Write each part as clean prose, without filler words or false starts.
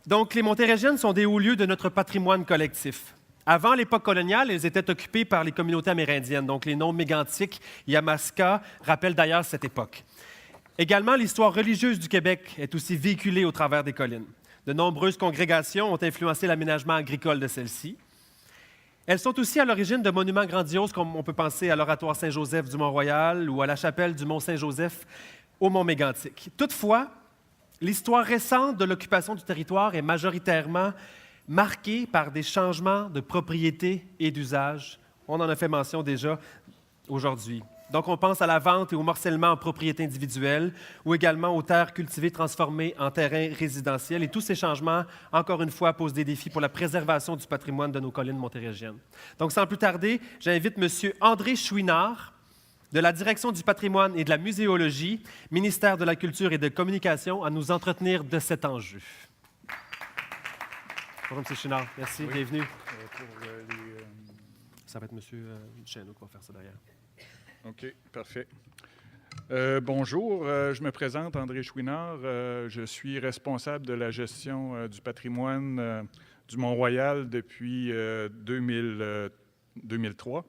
Donc, les Montérégiennes sont des hauts lieux de notre patrimoine collectif. Avant l'époque coloniale, elles étaient occupées par les communautés amérindiennes. Donc, les noms mégantiques, Yamaska, rappellent d'ailleurs cette époque. Également, l'histoire religieuse du Québec est aussi véhiculée au travers des collines. De nombreuses congrégations ont influencé l'aménagement agricole de celles-ci. Elles sont aussi à l'origine de monuments grandioses, comme on peut penser à l'Oratoire Saint-Joseph du Mont-Royal ou à la chapelle du Mont-Saint-Joseph au Mont-Mégantic. Toutefois, l'histoire récente de l'occupation du territoire est majoritairement marquée par des changements de propriété et d'usage. On en a fait mention déjà aujourd'hui. Donc, on pense à la vente et au morcellement en propriété individuelle ou également aux terres cultivées transformées en terrains résidentiels. Et tous ces changements, encore une fois, posent des défis pour la préservation du patrimoine de nos collines montérégiennes. Donc, sans plus tarder, j'invite M. André Chouinard, de la Direction du patrimoine et de la muséologie, ministère de la Culture et de Communication, à nous entretenir de cet enjeu. Bonjour, M. Chouinard. Merci, oui. Bienvenue. Ça va être M. Chesneau qui va faire ça derrière. OK, parfait. Bonjour, je me présente, André Chouinard. Je suis responsable de la gestion du patrimoine du Mont-Royal depuis 2003.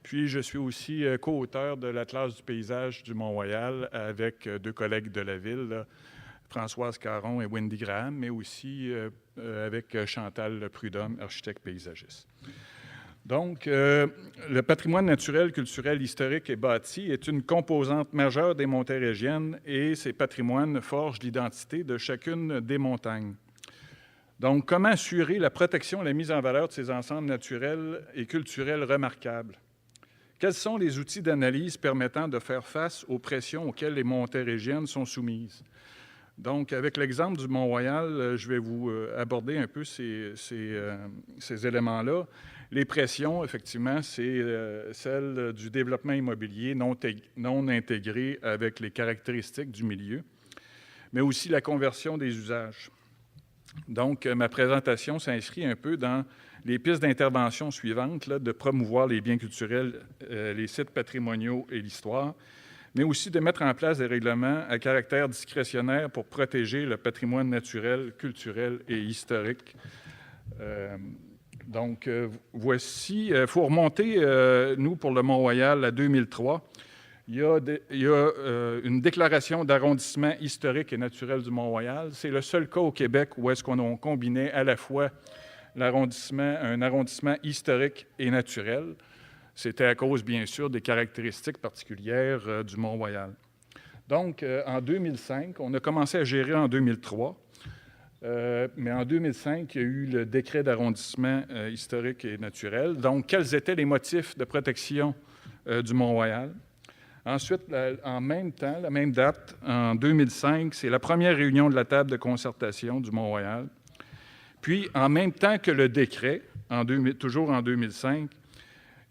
Puis, je suis aussi co-auteur de l'Atlas du paysage du Mont-Royal avec deux collègues de la ville, Françoise Caron et Wendy Graham, mais aussi avec Chantal Prudhomme, architecte paysagiste. Donc, le patrimoine naturel, culturel, historique et bâti est une composante majeure des Montérégiennes et ces patrimoines forgent l'identité de chacune des montagnes. Donc, comment assurer la protection et la mise en valeur de ces ensembles naturels et culturels remarquables? Quels sont les outils d'analyse permettant de faire face aux pressions auxquelles les Montérégiennes sont soumises? Donc, avec l'exemple du Mont-Royal, je vais vous aborder un peu ces éléments-là. Les pressions, effectivement, c'est celle du développement immobilier non intégré avec les caractéristiques du milieu, mais aussi la conversion des usages. Donc, ma présentation s'inscrit un peu dans les pistes d'intervention suivantes, là, de promouvoir les biens culturels, les sites patrimoniaux et l'histoire, mais aussi de mettre en place des règlements à caractère discrétionnaire pour protéger le patrimoine naturel, culturel et historique. Donc, voici, il faut remonter, nous, pour le Mont-Royal, à 2003. Il y a une déclaration d'arrondissement historique et naturel du Mont-Royal. C'est le seul cas au Québec où est-ce qu'on combinait à la fois un arrondissement historique et naturel. C'était à cause, bien sûr, des caractéristiques particulières du Mont-Royal. Donc, en 2005, on a commencé à gérer en 2003. Mais en 2005, il y a eu le décret d'arrondissement historique et naturel. Donc, quels étaient les motifs de protection du Mont-Royal? Ensuite, en même temps, la même date, en 2005, c'est la première réunion de la table de concertation du Mont-Royal. Puis, en même temps que le décret, toujours en 2005,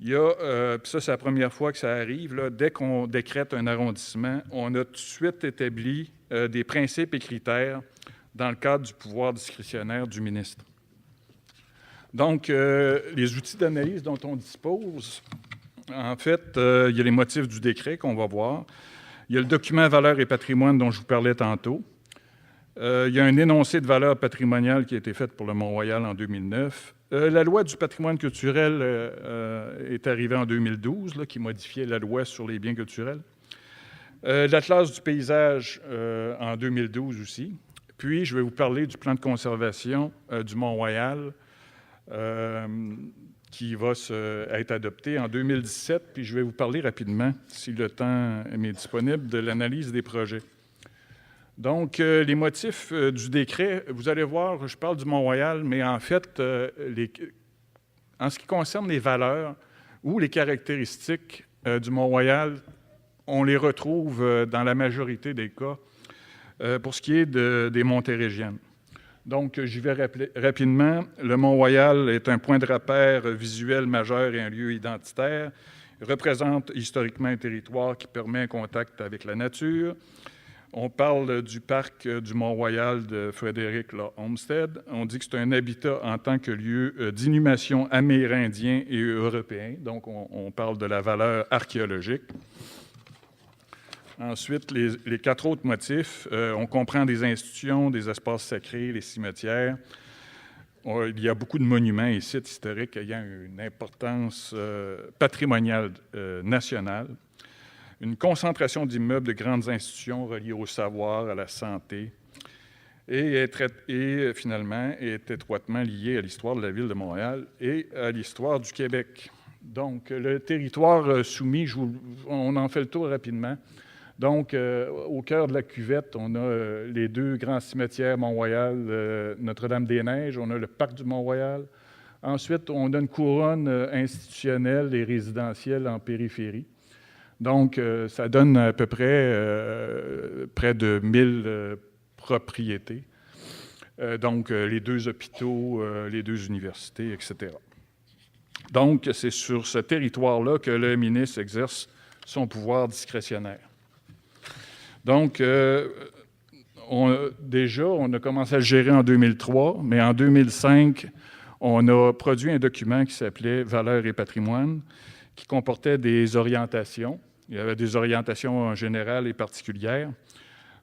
il y a, puis ça, c'est la première fois que ça arrive, là, dès qu'on décrète un arrondissement, on a tout de suite établi des principes et critères dans le cadre du pouvoir discrétionnaire du ministre. Donc, les outils d'analyse dont on dispose, en fait, il y a les motifs du décret qu'on va voir. Il y a le document valeurs et patrimoine dont je vous parlais tantôt. Il y a un énoncé de valeur patrimoniale qui a été fait pour le Mont-Royal en 2009. La loi du patrimoine culturel est arrivée en 2012, là, qui modifiait la loi sur les biens culturels. L'Atlas du paysage en 2012 aussi. Puis, je vais vous parler du plan de conservation du Mont-Royal qui va être adopté en 2017. Puis, je vais vous parler rapidement, si le temps m'est disponible, de l'analyse des projets. Donc, les motifs du décret, vous allez voir, je parle du Mont-Royal, mais en fait, en ce qui concerne les valeurs ou les caractéristiques du Mont-Royal, on les retrouve dans la majorité des cas pour ce qui est des Montérégiennes. Donc, j'y vais rapidement. Le Mont-Royal est un point de repère visuel majeur et un lieu identitaire. Il représente historiquement un territoire qui permet un contact avec la nature. On parle du parc du Mont-Royal de Frédéric Law Olmsted. On dit que c'est un habitat en tant que lieu d'inhumation amérindien et européen. Donc, on parle de la valeur archéologique. Ensuite, les 4 autres motifs, on comprend des institutions, des espaces sacrés, les cimetières. Il y a beaucoup de monuments et sites historiques ayant une importance patrimoniale nationale. Une concentration d'immeubles de grandes institutions reliées au savoir, à la santé, et finalement est étroitement liée à l'histoire de la ville de Montréal et à l'histoire du Québec. Donc, le territoire soumis, on en fait le tour rapidement. Donc, au cœur de la cuvette, on a les 2 grands cimetières Mont-Royal, Notre-Dame-des-Neiges, on a le parc du Mont-Royal. Ensuite, on a une couronne institutionnelle et résidentielle en périphérie. Donc, ça donne à peu près de 1000 propriétés. Donc, les 2 hôpitaux, les 2 universités, etc. Donc, c'est sur ce territoire-là que le ministre exerce son pouvoir discrétionnaire. Donc, on a commencé à le gérer en 2003, mais en 2005, on a produit un document qui s'appelait « Valeurs et patrimoine », qui comportait des orientations. Il y avait des orientations générales et particulières.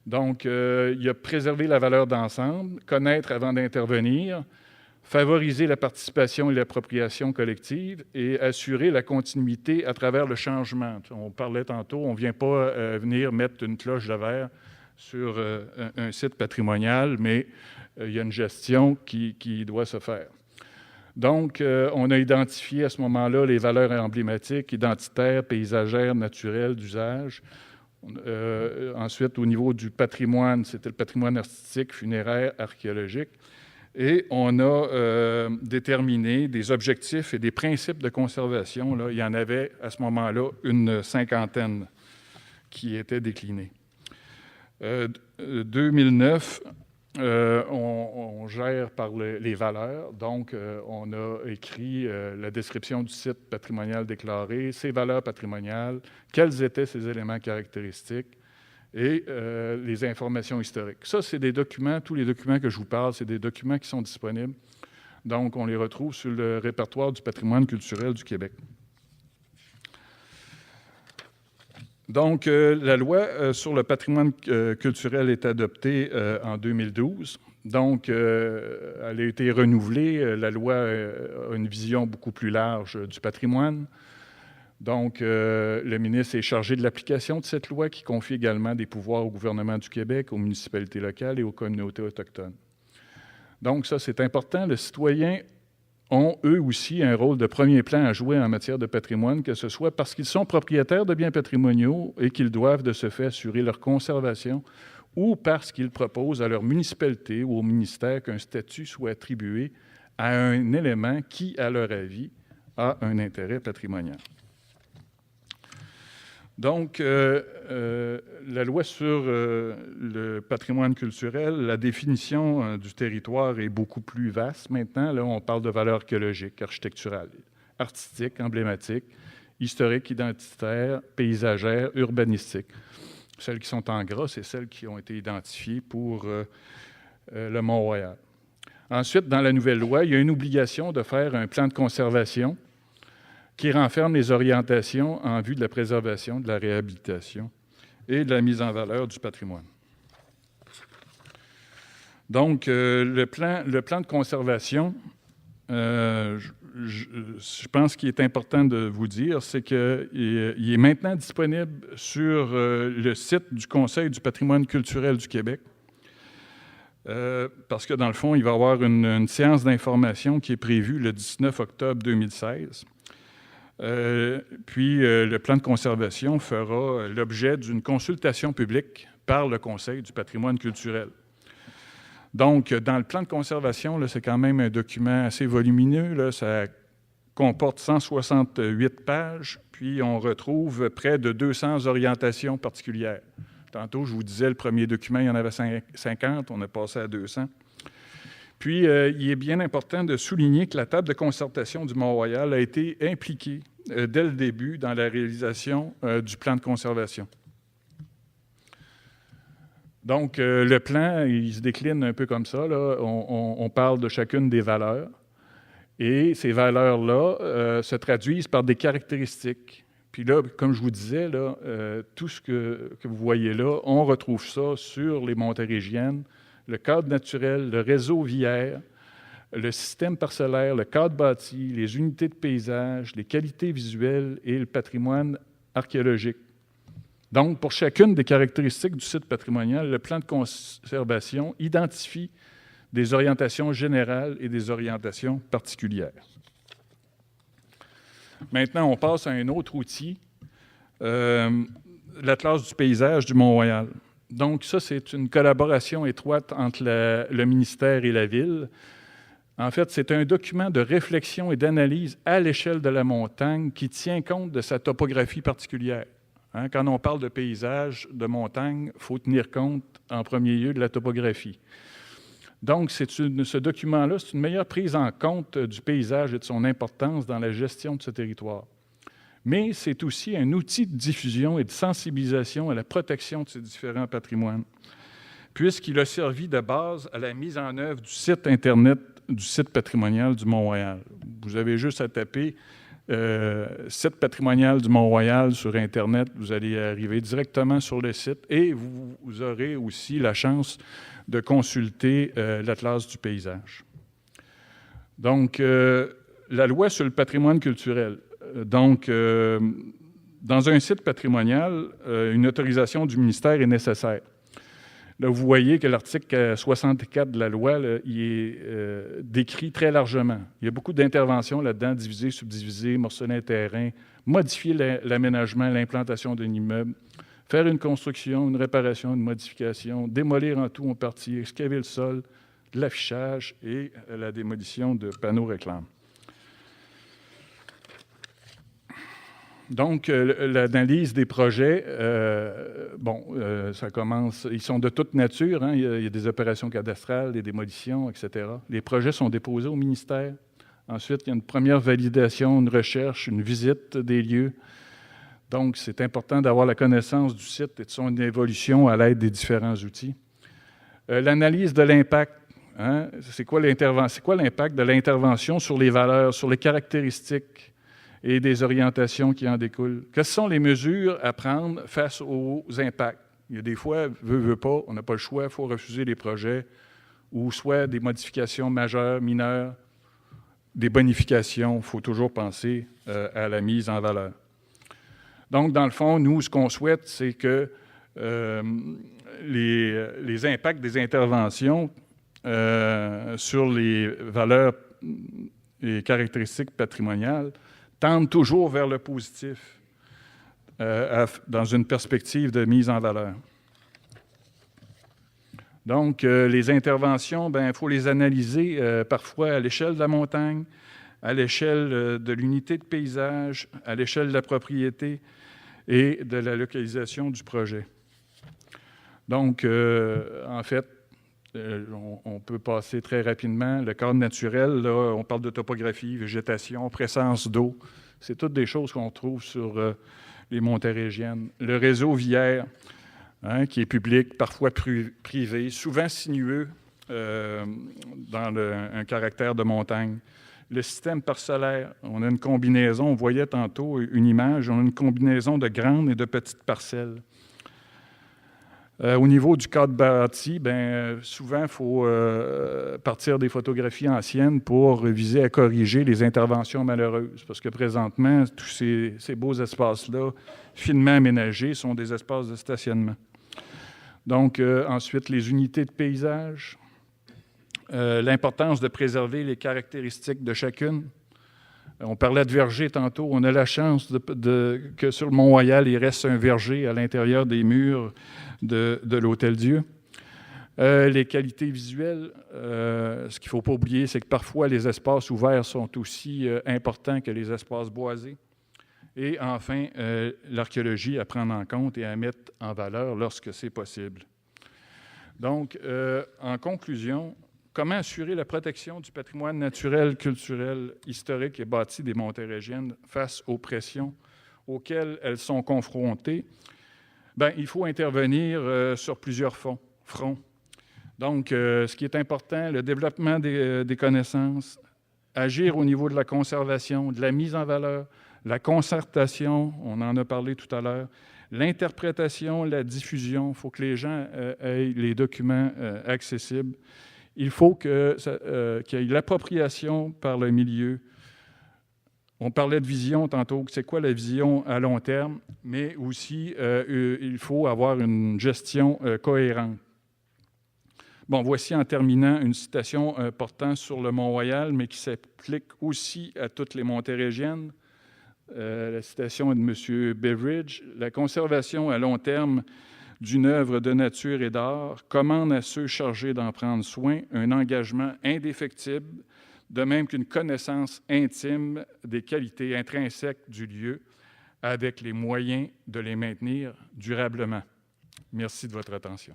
Donc, il a préservé la valeur d'ensemble, connaître avant d'intervenir, favoriser la participation et l'appropriation collective et assurer la continuité à travers le changement. On parlait tantôt, on ne vient pas venir mettre une cloche de verre sur un site patrimonial, mais il y a une gestion qui doit se faire. Donc, on a identifié à ce moment-là les valeurs emblématiques, identitaires, paysagères, naturelles, d'usage. Ensuite, au niveau du patrimoine, c'était le patrimoine artistique, funéraire, archéologique. Et on a déterminé des objectifs et des principes de conservation. Là, il y en avait à ce moment-là une 50aine qui étaient déclinés. 2009, on gère par les valeurs. Donc, on a écrit la description du site patrimonial déclaré, ses valeurs patrimoniales, quels étaient ses éléments caractéristiques, et les informations historiques. Ça, c'est des documents, tous les documents que je vous parle, c'est des documents qui sont disponibles. Donc, on les retrouve sur le répertoire du patrimoine culturel du Québec. Donc, la loi sur le patrimoine culturel est adoptée en 2012. Donc, elle a été renouvelée. La loi a une vision beaucoup plus large du patrimoine. Donc, le ministre est chargé de l'application de cette loi qui confie également des pouvoirs au gouvernement du Québec, aux municipalités locales et aux communautés autochtones. Donc, ça, c'est important. Les citoyens ont, eux aussi, un rôle de premier plan à jouer en matière de patrimoine, que ce soit parce qu'ils sont propriétaires de biens patrimoniaux et qu'ils doivent de ce fait assurer leur conservation, ou parce qu'ils proposent à leur municipalité ou au ministère qu'un statut soit attribué à un élément qui, à leur avis, a un intérêt patrimonial. Donc, la loi sur le patrimoine culturel, la définition du territoire est beaucoup plus vaste maintenant. Là, on parle de valeurs archéologiques, architecturales, artistiques, emblématiques, historiques, identitaires, paysagères, urbanistiques. Celles qui sont en gras, c'est celles qui ont été identifiées pour le Mont-Royal. Ensuite, dans la nouvelle loi, il y a une obligation de faire un plan de conservation qui renferme les orientations en vue de la préservation, de la réhabilitation et de la mise en valeur du patrimoine. Donc, le plan de conservation, je pense qu'il est important de vous dire, c'est qu'il est maintenant disponible sur le site du Conseil du patrimoine culturel du Québec, parce que, dans le fond, il va y avoir une séance d'information qui est prévue le 19 octobre 2016. Puis, le plan de conservation fera l'objet d'une consultation publique par le Conseil du patrimoine culturel. Donc, dans le plan de conservation, là, c'est quand même un document assez volumineux. Là, ça comporte 168 pages, puis on retrouve près de 200 orientations particulières. Tantôt, je vous disais, le premier document, il y en avait 50, on est passé à 200. Puis, il est bien important de souligner que la table de concertation du Mont-Royal a été impliquée dès le début dans la réalisation du plan de conservation. Donc, le plan, il se décline un peu comme ça. Là. On parle de chacune des valeurs. Et ces valeurs-là se traduisent par des caractéristiques, Puis là, comme je vous disais, là, tout ce que vous voyez là, on retrouve ça sur les montérégiennes, le cadre naturel, le réseau viaire, le système parcellaire, le cadre bâti, les unités de paysage, les qualités visuelles et le patrimoine archéologique. Donc, pour chacune des caractéristiques du site patrimonial, le plan de conservation identifie des orientations générales et des orientations particulières. Maintenant, on passe à un autre outil, l'Atlas du paysage du Mont-Royal. Donc, ça, c'est une collaboration étroite entre le ministère et la ville. En fait, c'est un document de réflexion et d'analyse à l'échelle de la montagne qui tient compte de sa topographie particulière. Hein, quand on parle de paysage, de montagne, il faut tenir compte en premier lieu de la topographie. Donc, ce document-là, c'est une meilleure prise en compte du paysage et de son importance dans la gestion de ce territoire. Mais c'est aussi un outil de diffusion et de sensibilisation à la protection de ces différents patrimoines, puisqu'il a servi de base à la mise en œuvre du site Internet du site patrimonial du Mont-Royal. Vous avez juste à taper site patrimonial du Mont-Royal sur Internet, vous allez arriver directement sur le site et vous aurez aussi la chance de consulter l'Atlas du paysage. Donc, la loi sur le patrimoine culturel. Donc, dans un site patrimonial, une autorisation du ministère est nécessaire. Là, vous voyez que l'article 64 de la loi, là, il est décrit très largement. Il y a beaucoup d'interventions là-dedans, diviser, subdiviser, morceler un terrain, modifier l'aménagement, l'implantation d'un immeuble, faire une construction, une réparation, une modification, démolir en tout ou en partie, excaver le sol, l'affichage et la démolition de panneaux réclames. Donc, l'analyse des projets, ça commence, ils sont de toute nature, hein, il y a des opérations cadastrales, des démolitions, etc. Les projets sont déposés au ministère. Ensuite, il y a une première validation, une recherche, une visite des lieux. Donc, c'est important d'avoir la connaissance du site et de son évolution à l'aide des différents outils. L'analyse de l'impact. Hein, c'est quoi l'impact de l'intervention sur les valeurs, sur les caractéristiques et des orientations qui en découlent? Quelles sont les mesures à prendre face aux impacts? Il y a des fois, veut pas, on n'a pas le choix, il faut refuser les projets, ou soit des modifications majeures, mineures, des bonifications, il faut toujours penser à la mise en valeur. Donc, dans le fond, nous, ce qu'on souhaite, c'est que les impacts des interventions sur les valeurs et caractéristiques patrimoniales tendent toujours vers le positif dans une perspective de mise en valeur. Donc, les interventions, il faut les analyser parfois à l'échelle de la montagne, à l'échelle de l'unité de paysage, à l'échelle de la propriété et de la localisation du projet. Donc, en fait, on peut passer très rapidement. Le cadre naturel, là, on parle de topographie, végétation, présence d'eau. C'est toutes des choses qu'on trouve sur les montérégiennes. Le réseau viaire, hein, qui est public, parfois privé, souvent sinueux dans un caractère de montagne. Le système parcellaire, on a une combinaison, on voyait tantôt une image, on a une combinaison de grandes et de petites parcelles. Au niveau du cadre bâti, souvent, il faut partir des photographies anciennes pour viser à corriger les interventions malheureuses. Parce que présentement, tous ces beaux espaces-là, finement aménagés, sont des espaces de stationnement. Donc, ensuite, les unités de paysage, l'importance de préserver les caractéristiques de chacune. On parlait de verger tantôt. On a la chance que sur le Mont-Royal, il reste un verger à l'intérieur des murs de l'Hôtel-Dieu. Les qualités visuelles, ce qu'il ne faut pas oublier, c'est que parfois les espaces ouverts sont aussi importants que les espaces boisés. Et enfin, l'archéologie à prendre en compte et à mettre en valeur lorsque c'est possible. Donc, en conclusion, comment assurer la protection du patrimoine naturel, culturel, historique et bâti des montérégiennes face aux pressions auxquelles elles sont confrontées? Il faut intervenir sur plusieurs fronts. Donc, ce qui est important, le développement des connaissances, agir au niveau de la conservation, de la mise en valeur, la concertation, on en a parlé tout à l'heure, l'interprétation, la diffusion, il faut que les gens aient les documents accessibles. Il faut qu'il y ait l'appropriation par le milieu. On parlait de vision tantôt, c'est quoi la vision à long terme, mais aussi il faut avoir une gestion cohérente. Bon, voici en terminant une citation portant sur le Mont-Royal, mais qui s'applique aussi à toutes les montérégiennes. La citation est de M. Beveridge. « La conservation à long terme d'une œuvre de nature et d'art commande à ceux chargés d'en prendre soin un engagement indéfectible, de même qu'une connaissance intime des qualités intrinsèques du lieu, avec les moyens de les maintenir durablement. » Merci de votre attention.